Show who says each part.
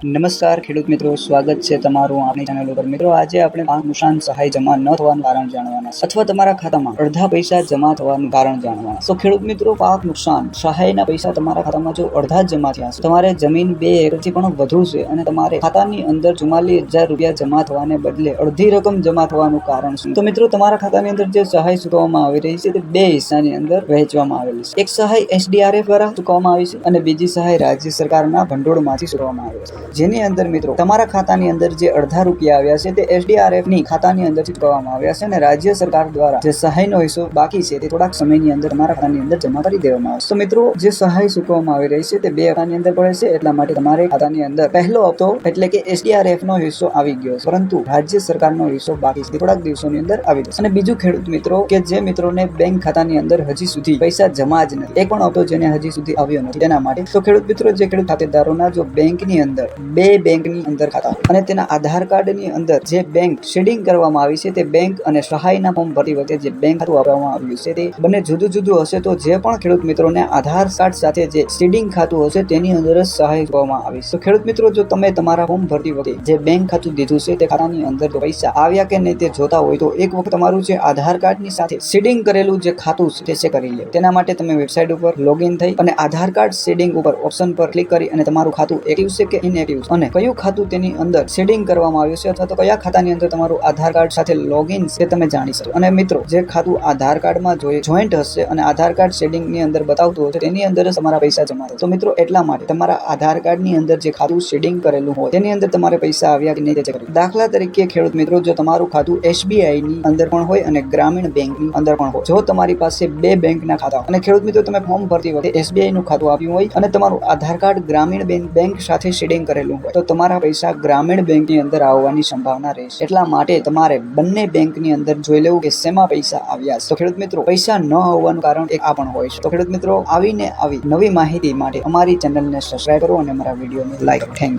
Speaker 1: નમસ્કાર ખેડૂત મિત્રો, સ્વાગત છે તમારું આપણી ચેનલ ઉપર। મિત્રો, આજે આપણે પાક નુકસાન સહાય જમા ન થવાનું કારણ જાણવાના અથવા તમારા ખાતામાં અડધા પૈસા જમા થવાનું કારણ જાણવાના। તો ખેડૂત મિત્રો, પાક નુકસાન સહાયના પૈસા તમારા ખાતામાં જો અડધા જ જમા થયા છે, તમારે જમીન 2 એકરથી પણ વધુ છે અને તમારે ખાતાની અંદર 44,000 રૂપિયા જમા થવાને બદલે અડધી રકમ જમા થવાનું કારણ શું? તો મિત્રો, તમારા ખાતાની અંદર જે સહાય ચૂકવવામાં આવી રહી છે તે 2 હિસ્સાની અંદર વહેંચવામાં આવેલી છે। એક સહાય SDRF દ્વારા ચૂકવવામાં આવી છે અને બીજી સહાય રાજ્ય સરકારના ભંડોળમાંથી ચૂકવવામાં આવી છે, જેની અંદર મિત્રો તમારા ખાતાની અંદર જે અડધા રૂપિયા આવ્યા છે તે SDRF ની ખાતાની અંદરથી ચૂકવવામાં આવ્યા છે અને રાજ્ય સરકાર દ્વારા જે સહાયનો હિસ્સો બાકી છે તે થોડાક સમયની અંદર તમારા ખાતાની અંદર જમા કરી દેવામાં આવશે। તો મિત્રો, જે સહાય ચૂકવવામાં આવી રહી છે તે 2 હપ્તાની અંદર પડે છે, એટલા માટે તમારે ખાતાની અંદર પહેલો હપ્તો એટલે કે SDRF નો હિસ્સો આવી ગયો છે, પરંતુ રાજ્ય સરકારનો હિસ્સો બાકી છે, થોડાક દિવસોની અંદર આવી જશે। અને બીજું ખેડૂત મિત્રો કે જે મિત્રોને બેંક ખાતાની અંદર હજી સુધી પૈસા જમા જ નથી, એક પણ હપ્તો જેને હજી સુધી આવ્યો નથી, તેના માટે તો ખેડૂત મિત્રો, જે ખેડૂત ખાતેદારોના જો બેંકની અંદર 2 બેંકની અંદર ખાતા અને તેના આધાર કાર્ડની અંદર જે બેંક શેડિંગ કરવામાં આવી છે તે બેંક અને સહાયના ફોર્મ ભરતી વખતે જે બેંક ખાતું આપવામાં આવ્યું છે તે બંને જુદું જુદું હશે, તો જે પણ ખેડૂત મિત્રોને આધાર કાર્ડ સાથે જે શેડિંગ ખાતું હશે તેની અંદર જ સહાય ચૂકવવામાં આવી છે। તો ખેડૂત મિત્રો, જો તમે તમારા ફોર્મ ભરતી વખતે જે બેંક ખાતું દીધું છે તે ખાતાની અંદર પૈસા આવ્યા કે નહીં તે જોતા હોય તો એક વખત તમારું જે આધાર કાર્ડની સાથે શેડિંગ કરેલું જે ખાતું છે તે ચેક કરી લે। તેના માટે તમે વેબસાઇટ ઉપર લોગિન થઈ અને આધાર કાર્ડ શેડિંગ ઉપર ઓપ્શન પર ક્લિક કરી અને તમારું ખાતું એક્ટિવ છે કે ઇનએક્ટિવ છે અને કયું ખાતું તેની અંદર શેડિંગ કરવામાં આવ્યું છે અથવા તો કયા ખાતાની અંદર તમારું આધાર કાર્ડ સાથે લોગિન છે તમે જાણી શકો। અને મિત્રો, જે ખાતું આધાર કાર્ડમાં જોઈન્ટ હશે અને આધાર કાર્ડ શેડિંગની અંદર બતાવતું હશે તેની અંદર જ તમારા પૈસા જમા થશે। તો મિત્રો, એટલા માટે તમારા આધાર કાર્ડની અંદર જે ખાતું શેડિંગ કરેલું હોય તેની અંદર તમારે પૈસા આવ્યા કે નહીં તે ચેક કરો। દાખલા તરીકે ખેડૂત મિત્રો, જો તમારું ખાતું SBI ની અંદર પણ હોય અને ગ્રામીણ બેંકની અંદર પણ હોય, જો તમારી પાસે 2 બેંકના ખાતા અને ખેડૂત મિત્રો તમે ફોર્મ ભરતી વખતે SBI નું ખાતું આપ્યું હોય અને તમારું આધાર કાર્ડ ગ્રામીણ બેંક સાથે શેડિંગ કરેલું હોય તો તમારા પૈસા ગ્રામીણ બેંકની અંદર આવવાની સંભાવના રહેશે। એટલા માટે તમારે બંને બેંકની અંદર જોઈ લેવું કે શેમાં પૈસા આવ્યા છે। તો ખેડૂત મિત્રો, પૈસા ન આવવાનું કારણ એક આ પણ હોય છે। તો ખેડૂત મિત્રો, આવી નવી માહિતી માટે અમારી ચેનલને સબસ્ક્રાઇબ કરો અને અમારા વિડીયોને લાઈક કરો। Thank you.